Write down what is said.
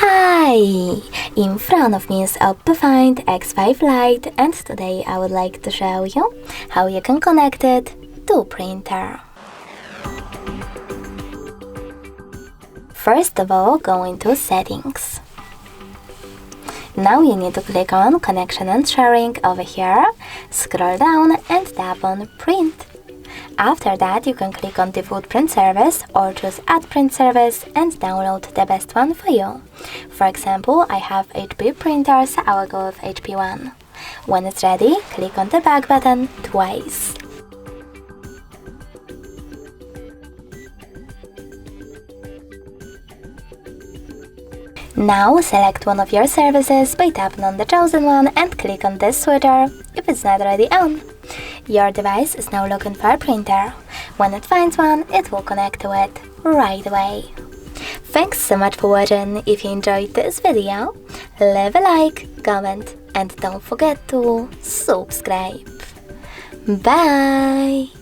Hi! In front of me is OPPO FIND X5 LITE, and today I would like to show you how you can connect it to printer. First of all, go into Settings. Now you need to click on Connection and Sharing over here, scroll down and tap on Print. After that, you can click on Default Print Service or choose Add Print Service and download the best one for you. For example, I have HP printer, so I will go with HP one. When it's ready, click on the back button twice. Now select one of your services by tapping on the chosen one and click on this switcher if it's not already on. Your device is now looking for a printer. When it finds one, it will connect to it right away. Thanks so much for watching. If you enjoyed this video, leave a like, comment and don't forget to subscribe. Bye!